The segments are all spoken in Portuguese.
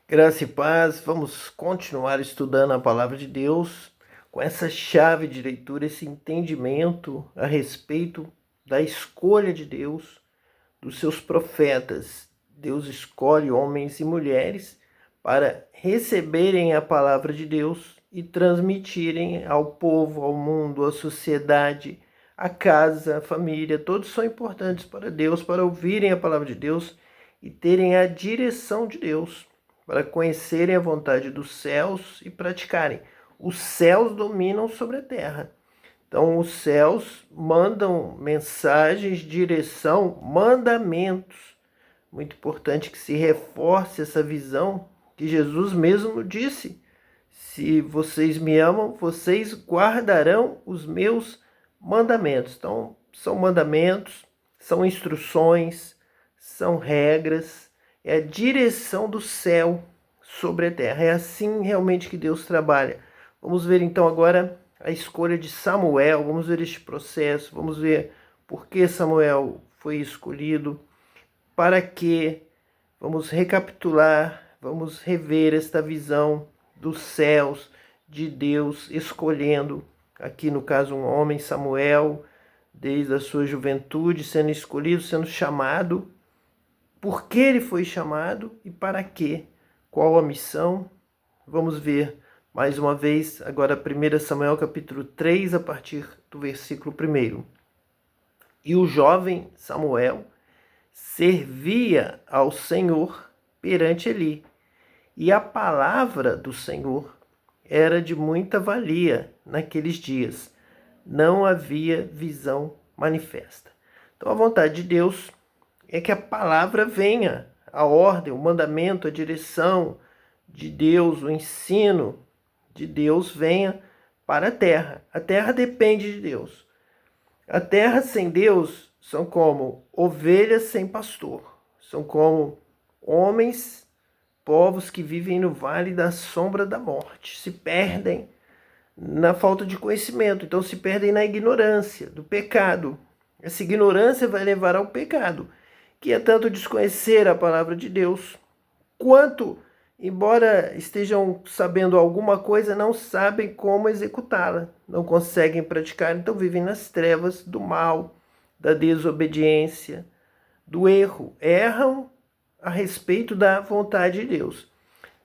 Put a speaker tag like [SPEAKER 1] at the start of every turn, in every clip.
[SPEAKER 1] Graça e paz, vamos continuar estudando a palavra de Deus com essa chave de leitura, esse entendimento a respeito da escolha de Deus, dos seus profetas. Deus escolhe homens e mulheres para receberem a palavra de Deus e transmitirem ao povo, ao mundo, à sociedade, à casa, à família. Todos são importantes para Deus, para ouvirem a palavra de Deus e terem a direção de Deus, para conhecerem a vontade dos céus e praticarem. Os céus dominam sobre a terra. Então, os céus mandam mensagens, direção, mandamentos. Muito importante que se reforce essa visão que Jesus mesmo disse: se vocês me amam, vocês guardarão os meus mandamentos. Então, são mandamentos, são instruções, são regras, é a direção do céu sobre a terra. É assim realmente que Deus trabalha. Vamos ver então agora a escolha de Samuel, vamos ver este processo, vamos ver por que Samuel foi escolhido, para que, vamos recapitular, vamos rever esta visão dos céus, de Deus escolhendo, aqui no caso um homem, Samuel, desde a sua juventude, sendo escolhido, sendo chamado, por que ele foi chamado e para quê, qual a missão. Vamos ver mais uma vez, agora 1 Samuel capítulo 3, a partir do versículo 1. E o jovem Samuel servia ao Senhor perante Eli, e a palavra do Senhor era de muita valia naqueles dias. Não havia visão manifesta. Então a vontade de Deus é que a palavra venha, a ordem, o mandamento, a direção de Deus, o ensino de Deus venha para a terra. A terra depende de Deus. A terra sem Deus são como ovelhas sem pastor. São como homens, povos que vivem no vale da sombra da morte. Se perdem na falta de conhecimento. Então se perdem na ignorância do pecado. Essa ignorância vai levar ao pecado, que é tanto desconhecer a palavra de Deus, quanto, embora estejam sabendo alguma coisa, não sabem como executá-la, não conseguem praticar, então vivem nas trevas do mal, da desobediência, do erro. Erram a respeito da vontade de Deus.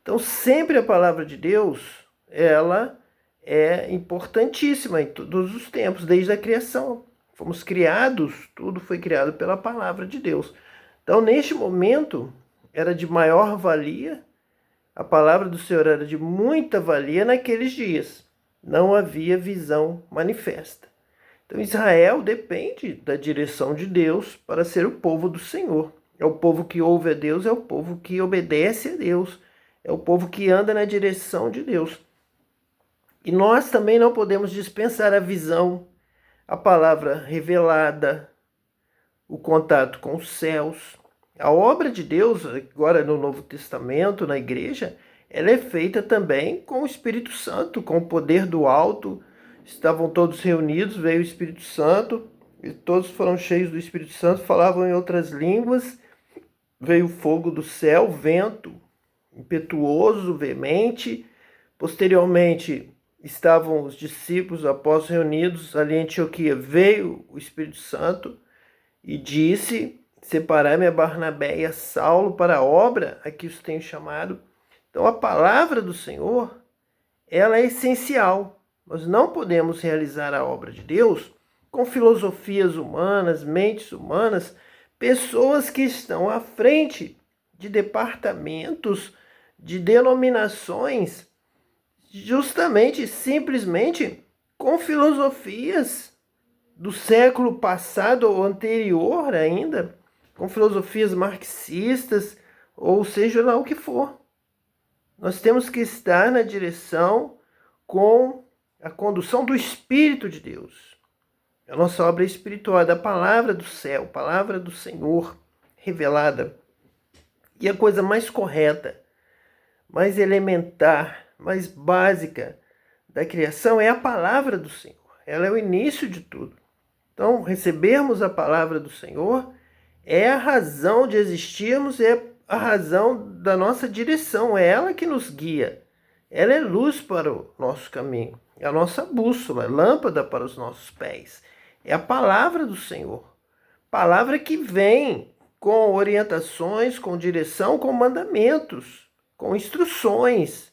[SPEAKER 1] Então, sempre a palavra de Deus, ela é importantíssima em todos os tempos, desde a criação. Fomos criados, tudo foi criado pela palavra de Deus. Então, neste momento, era de maior valia, a palavra do Senhor era de muita valia naqueles dias. Não havia visão manifesta. Então, Israel depende da direção de Deus para ser o povo do Senhor. É o povo que ouve a Deus, é o povo que obedece a Deus, é o povo que anda na direção de Deus. E nós também não podemos dispensar a visão, a palavra revelada, o contato com os céus. A obra de Deus, agora no Novo Testamento, na igreja, ela é feita também com o Espírito Santo, com o poder do alto. Estavam todos reunidos, veio o Espírito Santo, e todos foram cheios do Espírito Santo, falavam em outras línguas, veio fogo do céu, vento impetuoso, veemente. Posteriormente, estavam os discípulos, após reunidos ali em Antioquia, veio o Espírito Santo e disse: separai-me a Barnabé e a Saulo para a obra a que os tenho chamado. Então a palavra do Senhor, ela é essencial. Nós não podemos realizar a obra de Deus com filosofias humanas, mentes humanas, pessoas que estão à frente de departamentos, de denominações, justamente, simplesmente, com filosofias do século passado ou anterior ainda, com filosofias marxistas, ou seja lá o que for. Nós temos que estar na direção com a condução do Espírito de Deus. A nossa obra espiritual é da palavra do céu, palavra do Senhor revelada. E a coisa mais correta, mais elementar, mais básica da criação é a palavra do Senhor. Ela é o início de tudo. Então, recebermos a palavra do Senhor é a razão de existirmos, é a razão da nossa direção, é ela que nos guia. Ela é luz para o nosso caminho, é a nossa bússola, é lâmpada para os nossos pés. É a palavra do Senhor. Palavra que vem com orientações, com direção, com mandamentos, com instruções.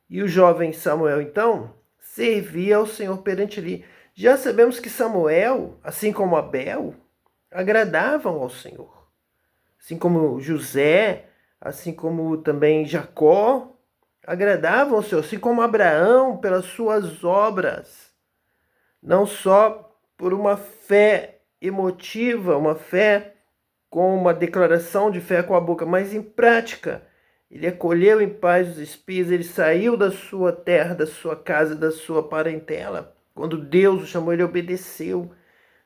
[SPEAKER 1] E o jovem Samuel, então, servia ao Senhor perante ele. Já sabemos que Samuel, assim como Abel, agradavam ao Senhor. Assim como José, assim como também Jacó, agradavam ao Senhor. Assim como Abraão, pelas suas obras. Não só por uma fé emotiva, uma fé com uma declaração de fé com a boca, mas em prática. Ele acolheu em paz os espias, ele saiu da sua terra, da sua casa, da sua parentela. Quando Deus o chamou, ele obedeceu.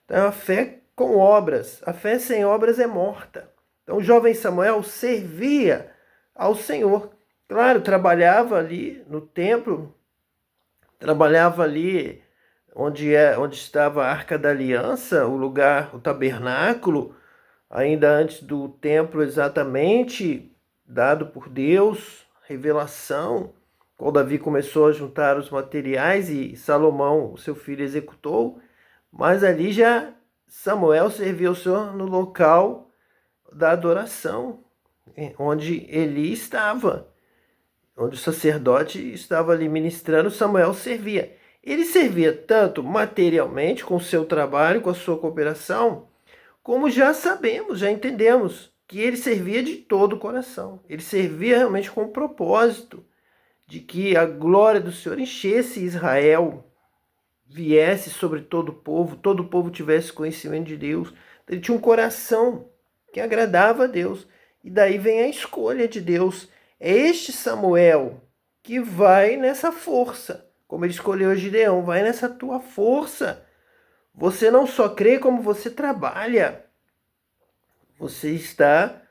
[SPEAKER 1] Então, a fé com obras. A fé sem obras é morta. Então, o jovem Samuel servia ao Senhor. Claro, trabalhava ali no templo, trabalhava ali onde estava a Arca da Aliança, o lugar, o tabernáculo, ainda antes do templo exatamente dado por Deus, revelação, quando Davi começou a juntar os materiais e Salomão, seu filho, executou, mas ali já Samuel serviu o Senhor no local da adoração, onde Eli estava, onde o sacerdote estava ali ministrando, Samuel servia. Ele servia tanto materialmente, com o seu trabalho, com a sua cooperação, como já sabemos, já entendemos, que ele servia de todo o coração. Ele servia realmente com o propósito de que a glória do Senhor enchesse Israel, viesse sobre todo o povo tivesse conhecimento de Deus. Ele tinha um coração que agradava a Deus. E daí vem a escolha de Deus. É este Samuel que vai nessa força, como ele escolheu Gideão, vai nessa tua força. Você não só crê, como você trabalha. Você está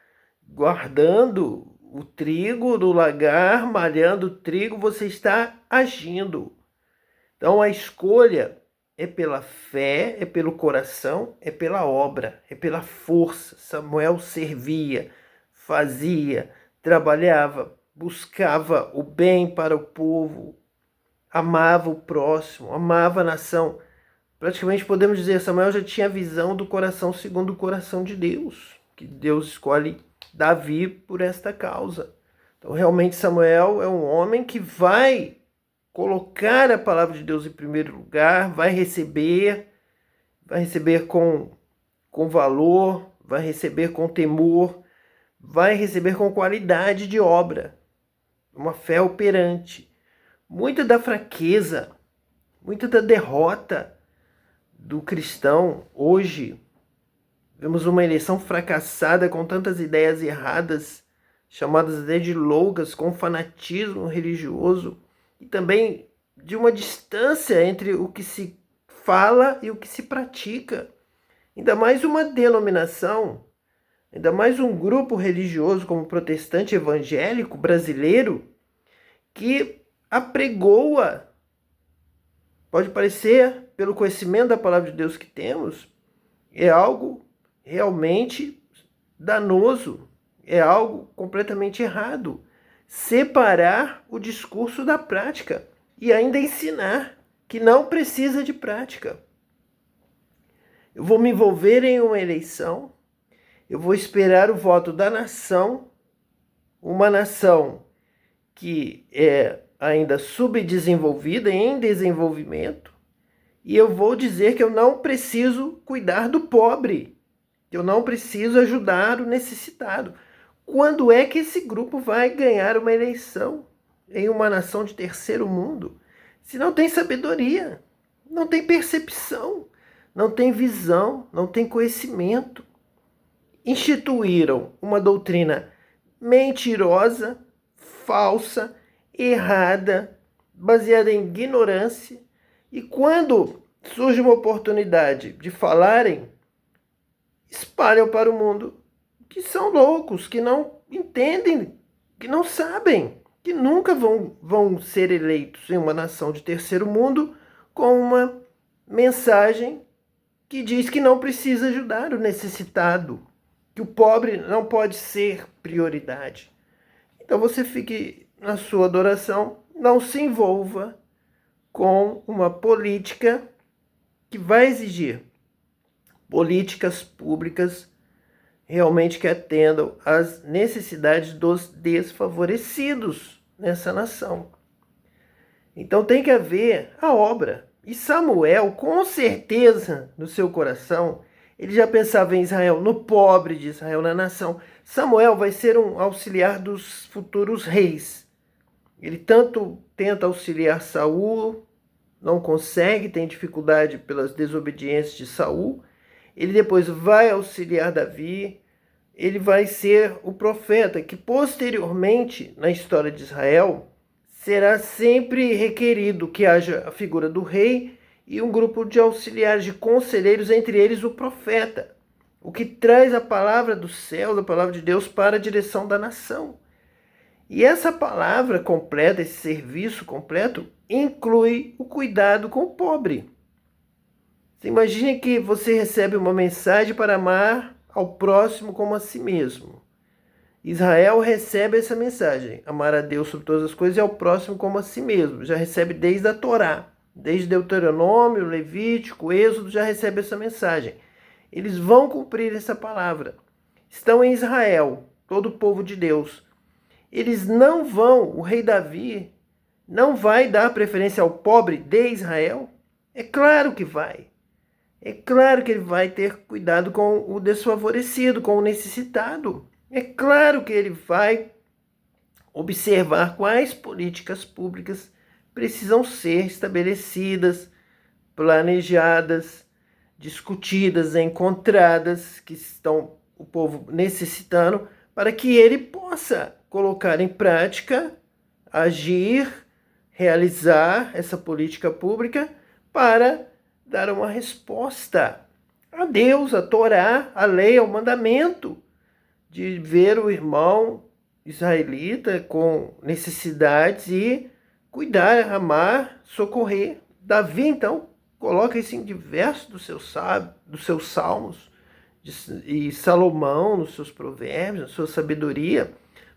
[SPEAKER 1] guardando o trigo do lagar, malhando o trigo, você está agindo. Então a escolha é pela fé, é pelo coração, é pela obra, é pela força. Samuel servia, fazia, trabalhava, buscava o bem para o povo, amava o próximo, amava a nação. Praticamente podemos dizer, Samuel já tinha a visão do coração segundo o coração de Deus, que Deus escolhe Davi por esta causa. Então realmente Samuel é um homem que vai colocar a palavra de Deus em primeiro lugar, vai receber com valor, vai receber com temor, vai receber com qualidade de obra, uma fé operante. Muita da fraqueza, muita da derrota do cristão hoje, vemos uma eleição fracassada com tantas ideias erradas, chamadas até de loucas, com fanatismo religioso, e também de uma distância entre o que se fala e o que se pratica. Ainda mais uma denominação, ainda mais um grupo religioso como o protestante evangélico brasileiro, que apregoa, pode parecer, pelo conhecimento da palavra de Deus que temos, é algo realmente danoso, é algo completamente errado. Separar o discurso da prática e ainda ensinar que não precisa de prática. Eu vou me envolver em uma eleição, eu vou esperar o voto da nação, uma nação que é ainda subdesenvolvida, em desenvolvimento, e eu vou dizer que eu não preciso cuidar do pobre, que eu não preciso ajudar o necessitado. Quando é que esse grupo vai ganhar uma eleição em uma nação de terceiro mundo? Se não tem sabedoria, não tem percepção, não tem visão, não tem conhecimento. Instituíram uma doutrina mentirosa, falsa, errada, baseada em ignorância. E quando surge uma oportunidade de falarem, espalham para o mundo que são loucos, que não entendem, que não sabem, que nunca vão ser eleitos em uma nação de terceiro mundo com uma mensagem que diz que não precisa ajudar o necessitado, que o pobre não pode ser prioridade. Então você fique na sua adoração, não se envolva com uma política que vai exigir políticas públicas realmente que atendam às necessidades dos desfavorecidos nessa nação. Então tem que haver a obra. E Samuel, com certeza, no seu coração, ele já pensava em Israel, no pobre de Israel, na nação. Samuel vai ser um auxiliar dos futuros reis. Ele tanto tenta auxiliar Saul, não consegue, tem dificuldade pelas desobediências de Saul. Ele depois vai auxiliar Davi. Ele vai ser o profeta que posteriormente, na história de Israel, será sempre requerido que haja a figura do rei e um grupo de auxiliares, de conselheiros, entre eles o profeta, o que traz a palavra do céu, a palavra de Deus para a direção da nação. E essa palavra completa, esse serviço completo, inclui o cuidado com o pobre. Você imagine que você recebe uma mensagem para amar ao próximo como a si mesmo. Israel recebe essa mensagem, amar a Deus sobre todas as coisas e ao próximo como a si mesmo. Já recebe desde a Torá, desde Deuteronômio, Levítico, Êxodo, já recebe essa mensagem. Eles vão cumprir essa palavra. Estão em Israel, todo o povo de Deus. Eles não vão, o rei Davi não vai dar preferência ao pobre de Israel? É claro que vai. É claro que ele vai ter cuidado com o desfavorecido, com o necessitado. É claro que ele vai observar quais políticas públicas precisam ser estabelecidas, planejadas, discutidas, encontradas, que estão o povo necessitando, para que ele possa colocar em prática, agir, realizar essa política pública para dar uma resposta a Deus, a Torá, a lei, ao mandamento de ver o irmão israelita com necessidades e cuidar, amar, socorrer. Davi, então, coloca isso em diversos dos seus salmos, e Salomão nos seus provérbios, na sua sabedoria,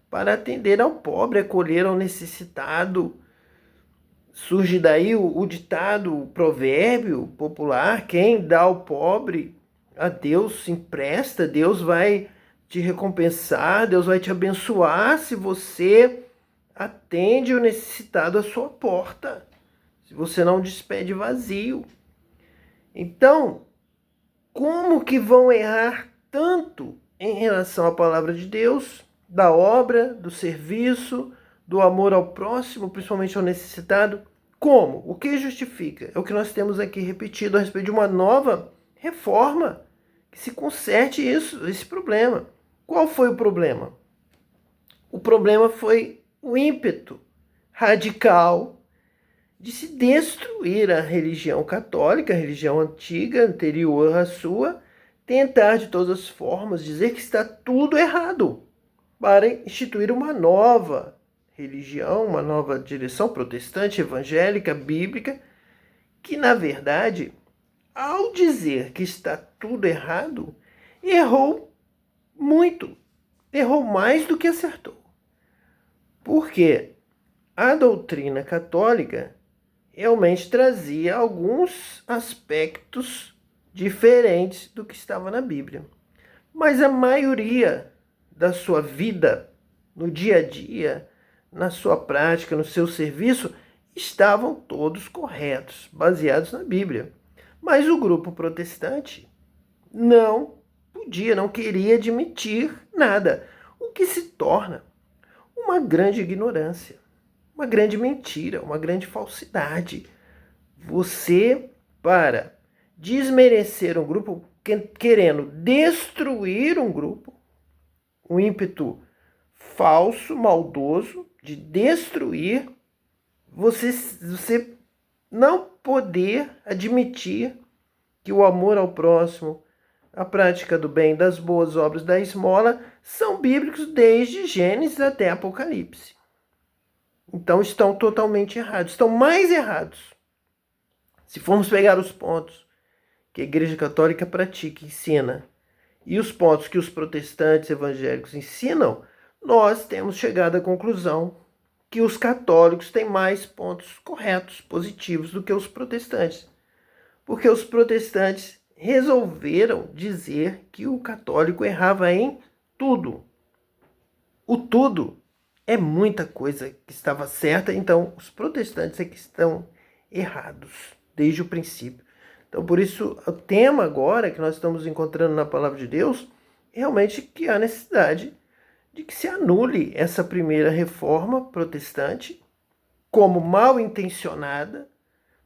[SPEAKER 1] para atender ao pobre, acolher ao necessitado. Surge daí o ditado, o provérbio popular: quem dá ao pobre, a Deus se empresta, Deus vai te recompensar, Deus vai te abençoar se você atende o necessitado à sua porta, se você não despede vazio. Então, como que vão errar tanto em relação à palavra de Deus, da obra, do serviço, do amor ao próximo, principalmente ao necessitado? Como? O que justifica? É o que nós temos aqui repetido a respeito de uma nova reforma que se conserte esse problema. Qual foi o problema? O problema foi o ímpeto radical de se destruir a religião católica, a religião antiga, anterior à sua, tentar de todas as formas dizer que está tudo errado para instituir uma nova religião, uma nova direção protestante, evangélica, bíblica, que na verdade, ao dizer que está tudo errado, errou muito, errou mais do que acertou. Porque a doutrina católica realmente trazia alguns aspectos diferentes do que estava na Bíblia. Mas a maioria da sua vida, no dia a dia, na sua prática, no seu serviço, estavam todos corretos, baseados na Bíblia. Mas o grupo protestante não podia, não queria admitir nada, o que se torna uma grande ignorância, uma grande mentira, uma grande falsidade. Você, para desmerecer um grupo, querendo destruir um grupo, um ímpeto falso, maldoso, de destruir, você não poder admitir que o amor ao próximo, a prática do bem, das boas obras, da esmola, são bíblicos desde Gênesis até Apocalipse. Então estão totalmente errados, estão mais errados. Se formos pegar os pontos que a Igreja Católica pratica, ensina e os pontos que os protestantes evangélicos ensinam, nós temos chegado à conclusão que os católicos têm mais pontos corretos, positivos, do que os protestantes. Porque os protestantes resolveram dizer que o católico errava em tudo. O tudo é muita coisa que estava certa, então os protestantes é que estão errados desde o princípio. Então, por isso, o tema agora que nós estamos encontrando na palavra de Deus, realmente que há necessidade de que se anule essa primeira reforma protestante como mal intencionada,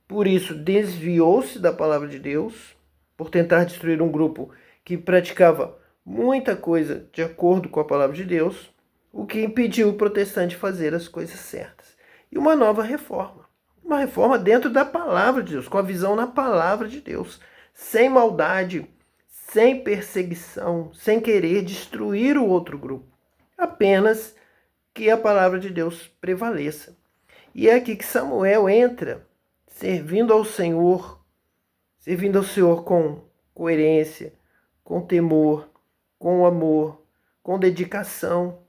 [SPEAKER 1] por isso desviou-se da palavra de Deus, por tentar destruir um grupo que praticava muita coisa de acordo com a palavra de Deus, o que impediu o protestante de fazer as coisas certas. E uma nova reforma. Uma reforma dentro da palavra de Deus, com a visão na palavra de Deus, sem maldade, sem perseguição, sem querer destruir o outro grupo. Apenas que a palavra de Deus prevaleça. E é aqui que Samuel entra, servindo ao Senhor com coerência, com temor, com amor, com dedicação.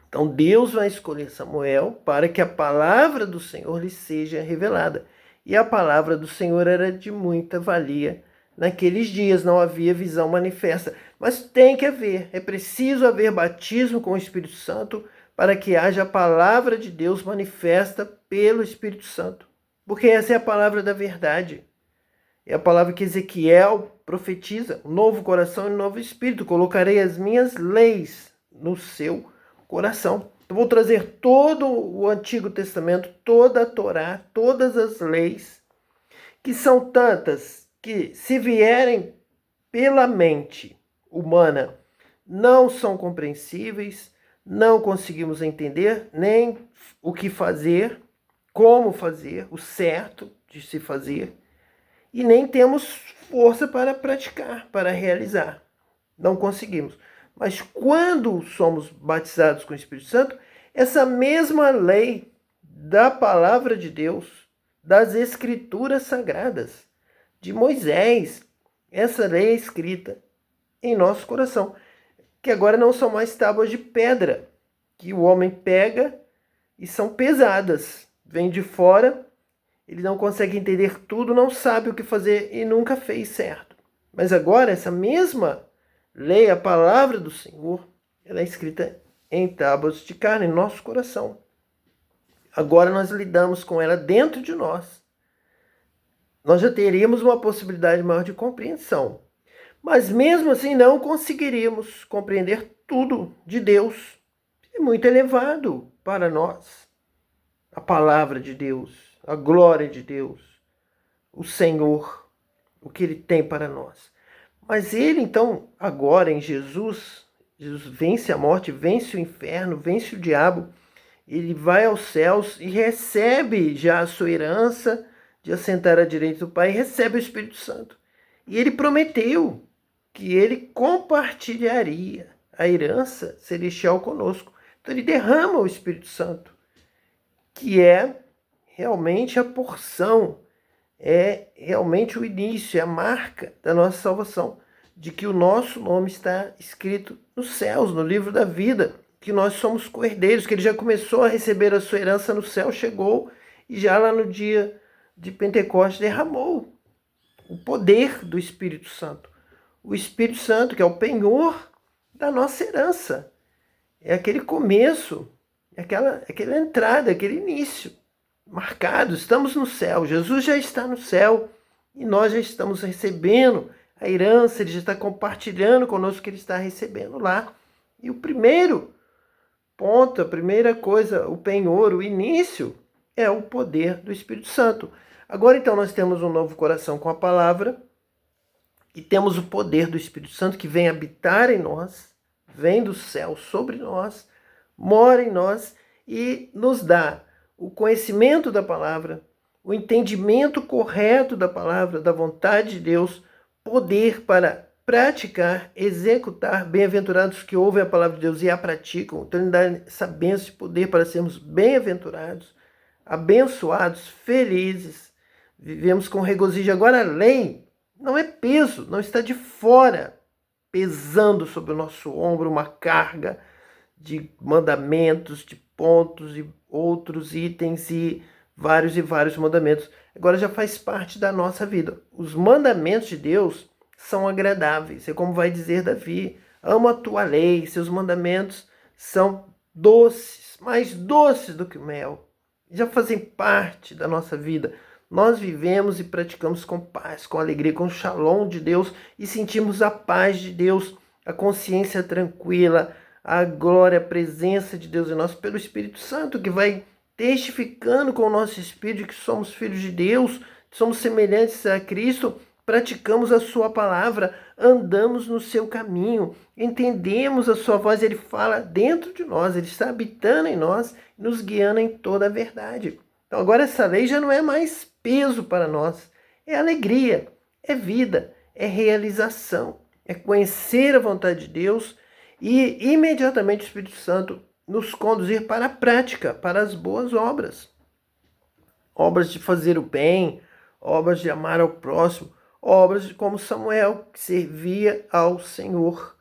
[SPEAKER 1] Então Deus vai escolher Samuel para que a palavra do Senhor lhe seja revelada. E a palavra do Senhor era de muita valia naqueles dias, não havia visão manifesta. Mas tem que haver, é preciso haver batismo com o Espírito Santo para que haja a palavra de Deus manifesta pelo Espírito Santo. Porque essa é a palavra da verdade. É a palavra que Ezequiel profetiza. Um novo coração e um novo espírito. Colocarei as minhas leis no seu coração. Eu vou trazer todo o Antigo Testamento, toda a Torá, todas as leis, que são tantas que, se vierem pela mente humana, não são compreensíveis, não conseguimos entender nem o que fazer, como fazer, o certo de se fazer, e nem temos força para praticar, para realizar. Não conseguimos. Mas quando somos batizados com o Espírito Santo, essa mesma lei da palavra de Deus, das Escrituras Sagradas, de Moisés, essa lei é escrita em nosso coração, que agora não são mais tábuas de pedra, que o homem pega e são pesadas, vem de fora, ele não consegue entender tudo, não sabe o que fazer e nunca fez certo. Mas agora essa mesma lei, a palavra do Senhor, ela é escrita em tábuas de carne, em nosso coração. Agora nós lidamos com ela dentro de nós. Nós já teríamos uma possibilidade maior de compreensão. Mas mesmo assim não conseguiríamos compreender tudo de Deus. É muito elevado para nós. A palavra de Deus, a glória de Deus, o Senhor, o que Ele tem para nós. Mas Ele então, agora em Jesus vence a morte, vence o inferno, vence o diabo. Ele vai aos céus e recebe já a sua herança de assentar à direita do Pai, e recebe o Espírito Santo. E Ele prometeu que Ele compartilharia a herança celestial conosco. Então Ele derrama o Espírito Santo, que é realmente a porção, é realmente o início, é a marca da nossa salvação, de que o nosso nome está escrito nos céus, no livro da vida, que nós somos co-herdeiros, que Ele já começou a receber a sua herança no céu, chegou e já lá no dia de Pentecostes derramou o poder do Espírito Santo. O Espírito Santo, que é o penhor da nossa herança. É aquele começo, é aquela entrada, aquele início marcado. Estamos no céu, Jesus já está no céu e nós já estamos recebendo a herança, Ele já está compartilhando conosco o que Ele está recebendo lá. E o primeiro ponto, a primeira coisa, o penhor, o início, é o poder do Espírito Santo. Agora então nós temos um novo coração com a palavra e temos o poder do Espírito Santo que vem habitar em nós, vem do céu sobre nós, mora em nós e nos dá o conhecimento da palavra, o entendimento correto da palavra, da vontade de Deus, poder para praticar, executar. Bem-aventurados que ouvem a palavra de Deus e a praticam. Então Ele dá essa bênção de poder para sermos bem-aventurados, abençoados, felizes. Vivemos com regozijo. Agora a lei não é peso, não está de fora pesando sobre o nosso ombro uma carga de mandamentos, de pontos e outros itens e vários mandamentos. Agora já faz parte da nossa vida. Os mandamentos de Deus são agradáveis. É como vai dizer Davi: amo a tua lei, seus mandamentos são doces, mais doces do que o mel. Já fazem parte da nossa vida. Nós vivemos e praticamos com paz, com alegria, com o shalom de Deus e sentimos a paz de Deus, a consciência tranquila, a glória, a presença de Deus em nós pelo Espírito Santo, que vai testificando com o nosso espírito que somos filhos de Deus, somos semelhantes a Cristo, praticamos a sua palavra, andamos no seu caminho, entendemos a sua voz, ele fala dentro de nós, ele está habitando em nós, nos guiando em toda a verdade. Então agora essa lei já não é mais peso para nós, é alegria, é vida, é realização, é conhecer a vontade de Deus e imediatamente o Espírito Santo nos conduzir para a prática, para as boas obras. Obras de fazer o bem, obras de amar ao próximo, obras de como Samuel, que servia ao Senhor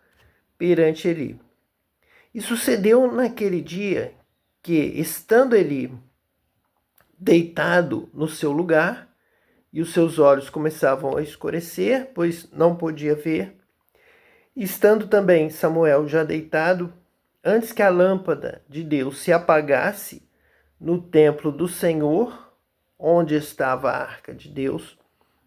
[SPEAKER 1] perante Eli. E sucedeu naquele dia que, estando Eli deitado no seu lugar, e os seus olhos começavam a escurecer, pois não podia ver, estando também Samuel já deitado, antes que a lâmpada de Deus se apagasse no templo do Senhor, onde estava a arca de Deus,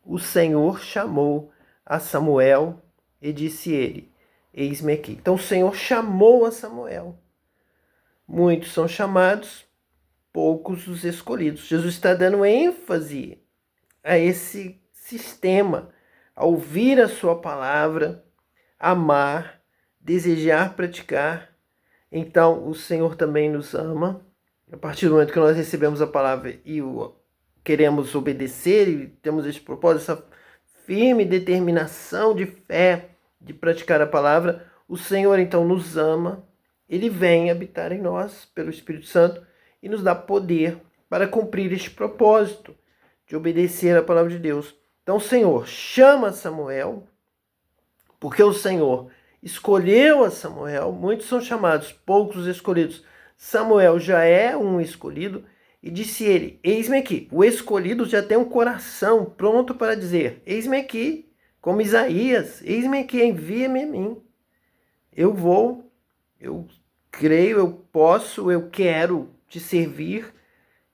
[SPEAKER 1] o Senhor chamou a Samuel e disse ele: eis-me aqui. Então o Senhor chamou a Samuel. Muitos são chamados, poucos os escolhidos. Jesus está dando ênfase a esse sistema, a ouvir a sua palavra, amar, desejar praticar. Então o Senhor também nos ama. A partir do momento que nós recebemos a palavra e queremos obedecer e temos esse propósito, essa firme determinação de fé de praticar a palavra, o Senhor então nos ama, ele vem habitar em nós pelo Espírito Santo e nos dá poder para cumprir este propósito de obedecer a palavra de Deus. Então o Senhor chama Samuel, porque o Senhor escolheu a Samuel. Muitos são chamados, poucos escolhidos. Samuel já é um escolhido. E disse ele: eis-me aqui. O escolhido já tem um coração pronto para dizer: eis-me aqui, como Isaías, eis-me aqui, envia-me a mim. Eu vou, eu creio, eu posso, eu quero te servir,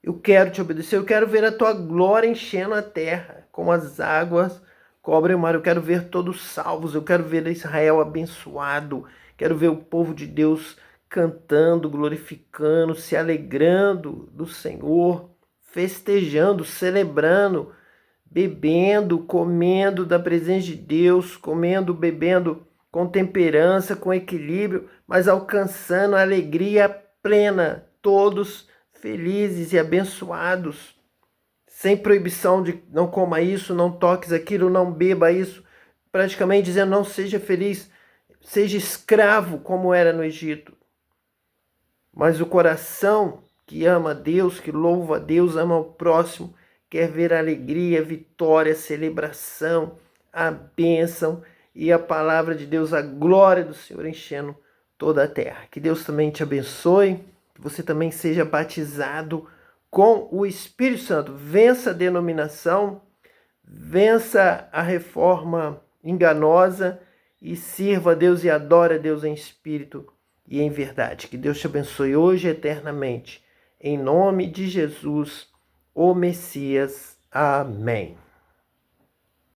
[SPEAKER 1] eu quero te obedecer, eu quero ver a tua glória enchendo a terra, como as águas cobrem o mar. Eu quero ver todos salvos, eu quero ver Israel abençoado, quero ver o povo de Deus cantando, glorificando, se alegrando do Senhor, festejando, celebrando, bebendo, comendo da presença de Deus, comendo, bebendo com temperança, com equilíbrio, mas alcançando a alegria plena, todos felizes e abençoados, sem proibição de não coma isso, não toques aquilo, não beba isso, praticamente dizendo: não seja feliz, seja escravo como era no Egito. Mas o coração que ama a Deus, que louva a Deus, ama o próximo, quer ver a alegria, a vitória, a celebração, a bênção e a palavra de Deus, a glória do Senhor enchendo toda a terra. Que Deus também te abençoe, que você também seja batizado com o Espírito Santo. Vença a denominação, vença a reforma enganosa e sirva a Deus e adore a Deus em espírito e em verdade. Que Deus te abençoe hoje e eternamente. Em nome de Jesus, o Messias. Amém.